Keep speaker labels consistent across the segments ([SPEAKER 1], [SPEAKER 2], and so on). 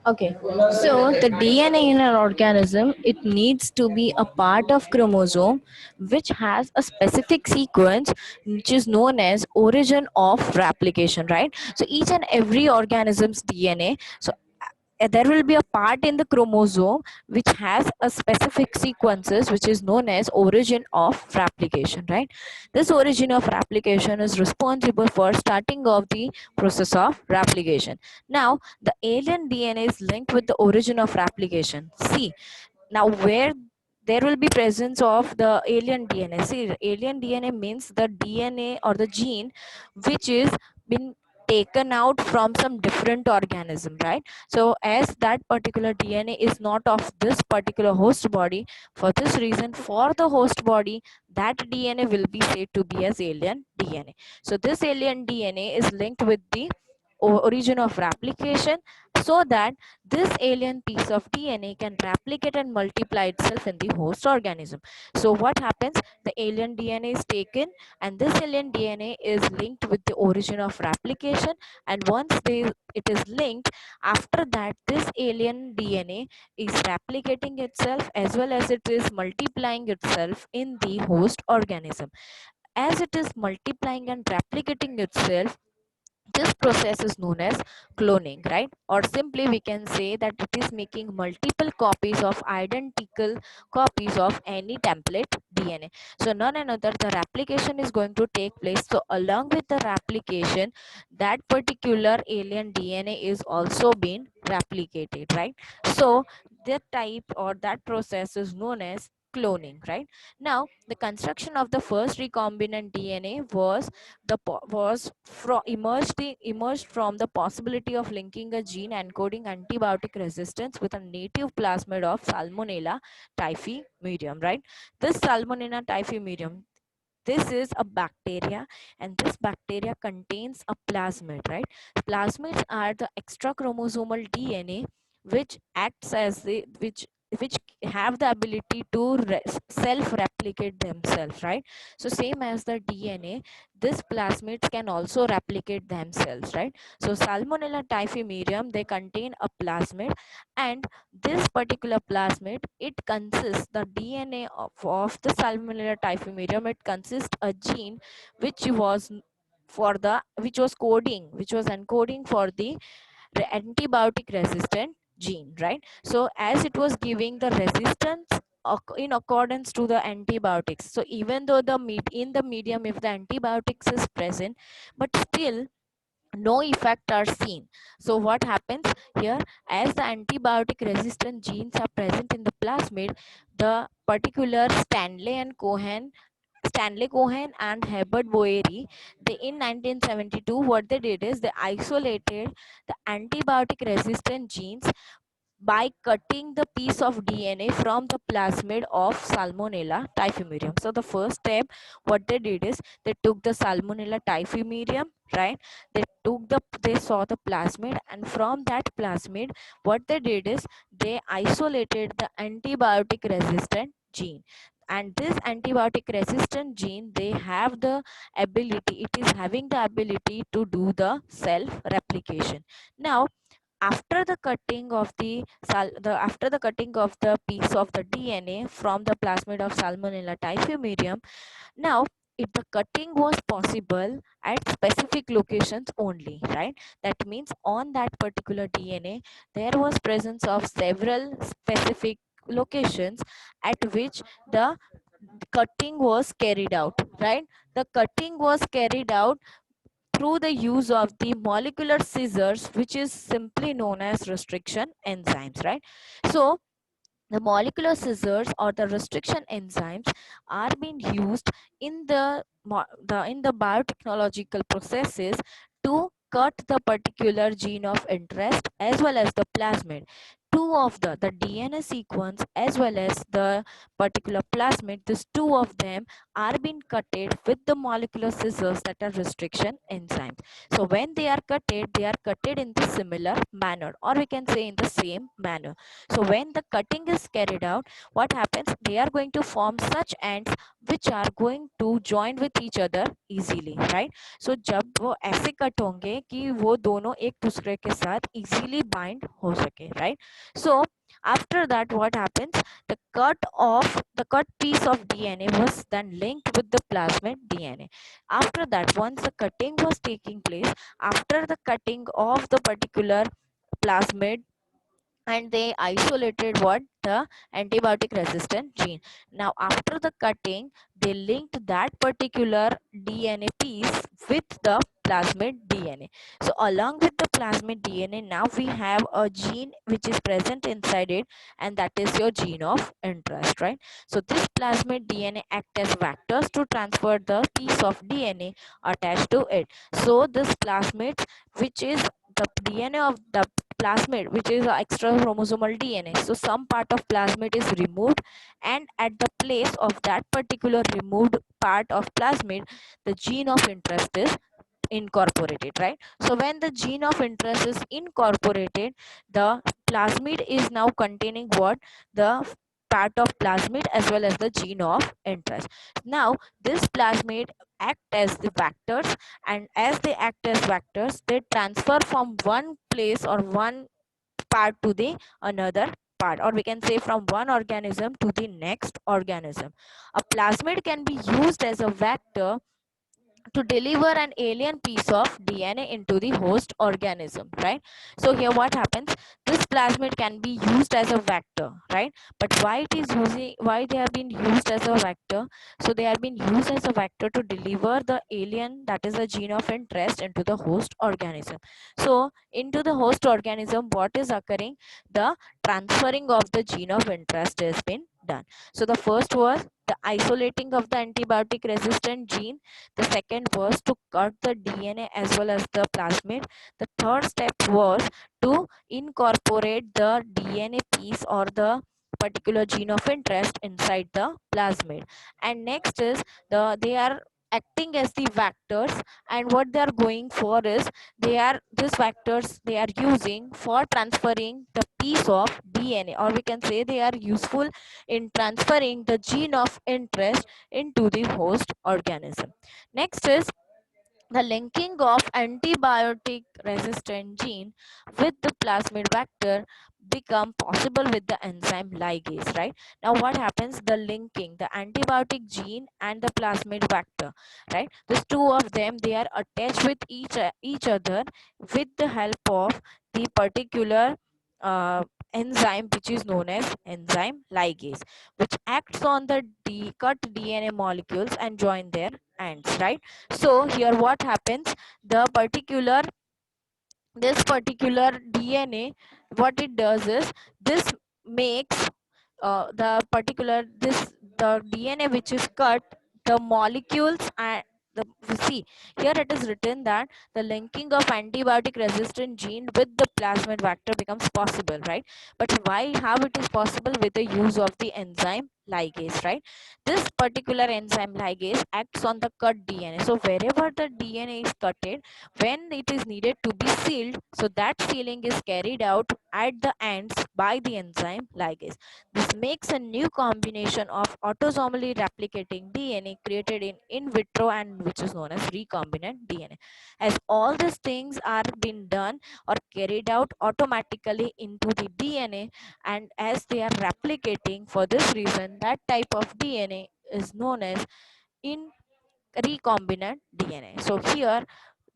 [SPEAKER 1] Okay, so the DNA in an organism, it needs to be a part of chromosome which has a specific sequence which is known as origin of replication, right? So each and every organism's DNA, so there will be a part in the chromosome which has a specific sequences which is known as origin of replication, right? This origin of replication is responsible for starting of the process of replication. Now the alien DNA is linked with the origin of replication. See, now where there will be presence of the alien DNA. See, alien DNA means the DNA or the gene which is been taken out from some different organism, right? So as that particular DNA is not of this particular host body, for this reason, for the host body, that DNA will be said to be as alien DNA. So this alien DNA is linked with the origin of replication, so that this alien piece of DNA can replicate and multiply itself in the host organism. So what happens? The alien DNA is taken and this alien DNA is linked with the origin of replication, and once it is linked, after that this alien DNA is replicating itself as well as it is multiplying itself in the host organism. As it is multiplying and replicating itself, this process is known as cloning, right? Or simply we can say that it is making multiple copies of identical copies of any template DNA. So none another, the replication is going to take place. So along with the replication, that particular alien DNA is also being replicated, right? So that type or that process is known as cloning, right? Now the construction of the first recombinant DNA emerged from the possibility of linking a gene encoding antibiotic resistance with a native plasmid of Salmonella typhimurium, right? This Salmonella typhimurium, this is a bacteria, and this bacteria contains a plasmid, right? Plasmids are the extra chromosomal DNA which acts as the which have the ability to self replicate themselves, right? So same as the DNA, this plasmids can also replicate themselves, right? So Salmonella typhimurium, they contain a plasmid, and this particular plasmid, it consists the DNA of the Salmonella typhimurium, it consists a gene which was which was coding, which was encoding for the antibiotic resistant gene, right? So as it was giving the resistance in accordance to the antibiotics, so even though in the medium if the antibiotics is present, but still no effect are seen. So what happens here, as the antibiotic resistant genes are present in the plasmid, the particular Stanley Cohen and Herbert Boeri, they in 1972, what they did is they isolated the antibiotic resistant genes by cutting the piece of DNA from the plasmid of Salmonella typhimurium. So the first step, what they did is they took the Salmonella typhimurium, right? They saw the plasmid, and from that plasmid, what they did is they isolated the antibiotic resistant gene. And this antibiotic resistant gene, they have the ability, it is having the ability to do the self replication. Now after the cutting of after the cutting of the piece of the DNA from the plasmid of Salmonella typhimurium, now if the cutting was possible at specific locations only, right? That means on that particular DNA there was presence of several specific locations at which the cutting was carried out, right? The cutting was carried out through the use of the molecular scissors, which is simply known as restriction enzymes, right? So the molecular scissors or the restriction enzymes are being used in in the biotechnological processes to cut the particular gene of interest as well as the plasmid. two of the DNA sequence as well as the particular plasmid, these two of them are being cutted with the molecular scissors that are restriction enzymes. So when they are cutted in the similar manner, or we can say in the same manner. So when the cutting is carried out, what happens? They are going to form such ends which are going to join with each other easily, right? So जब वो ऐसे cut होंगे कि वो दोनों एक दूसरे के साथ easily bind हो सके, right? So after that, what happens? The cut piece of DNA was then linked with the plasmid DNA. After that, once the cutting was taking place, after the cutting of the particular plasmid, and they isolated what? The antibiotic resistant gene. Now after the cutting, they linked that particular DNA piece with the plasmid DNA. So along with the plasmid DNA, now we have a gene which is present inside it, and that is your gene of interest, right? So this plasmid DNA act as vectors to transfer the piece of DNA attached to it. So this plasmid, which is the DNA of the plasmid, which is a extra chromosomal DNA. So some part of plasmid is removed, and at the place of that particular removed part of plasmid, the gene of interest is incorporated, right? So when the gene of interest is incorporated, the plasmid is now containing what? The part of plasmid as well as the gene of interest. Now this plasmid act as the vectors, and as they act as vectors, they transfer from one place or one part to the another part, or we can say from one organism to the next organism. A plasmid can be used as a vector to deliver an alien piece of DNA into the host organism, right? So here what happens? This plasmid can be used as a vector, right? But why they have been used as a vector? So they have been used as a vector to deliver the alien, that is the gene of interest, into the host organism. So into the host organism, what is occurring? The transferring of the gene of interest has been done. So the first was the isolating of the antibiotic resistant gene. The second was to cut the DNA as well as the plasmid. The third step was to incorporate the DNA piece or the particular gene of interest inside the plasmid. And next is they are acting as the vectors, and what they are going for is these vectors they are using for transferring the piece of DNA, or we can say they are useful in transferring the gene of interest into the host organism. Next is the linking of antibiotic resistant gene with the plasmid vector become possible with the enzyme ligase, right? Now what happens? The linking the antibiotic gene and the plasmid vector, right? These two of them, they are attached with each other with the help of the particular uh, enzyme which is known as enzyme ligase, which acts on the cut DNA molecules and join their ends, right? So here what happens? The particular this particular DNA, what it does is this makes the DNA which is cut, the molecules and the see here it is written that the linking of antibiotic resistant gene with the plasmid vector becomes possible, right? But why, how it is possible? With the use of the enzyme ligase, right? This particular enzyme ligase acts on the cut DNA. So wherever the DNA is cutted, when it is needed to be sealed, so that sealing is carried out at the ends by the enzyme ligase. This makes a new combination of autosomally replicating DNA created in vitro, and which is known as recombinant DNA. As all these things are being done or carried out automatically into the DNA, and as they are replicating, for this reason that type of DNA is known as in recombinant DNA. So here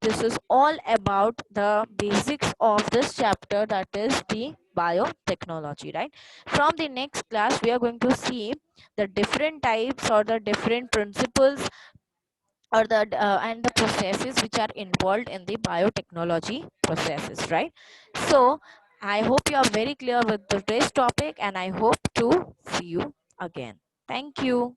[SPEAKER 1] this is all about the basics of this chapter, that is the biotechnology, right? From the next class we are going to see the different types or the different principles or the and the processes which are involved in the biotechnology processes, right? So I hope you are very clear with today's topic, and I hope to see you again. Thank you.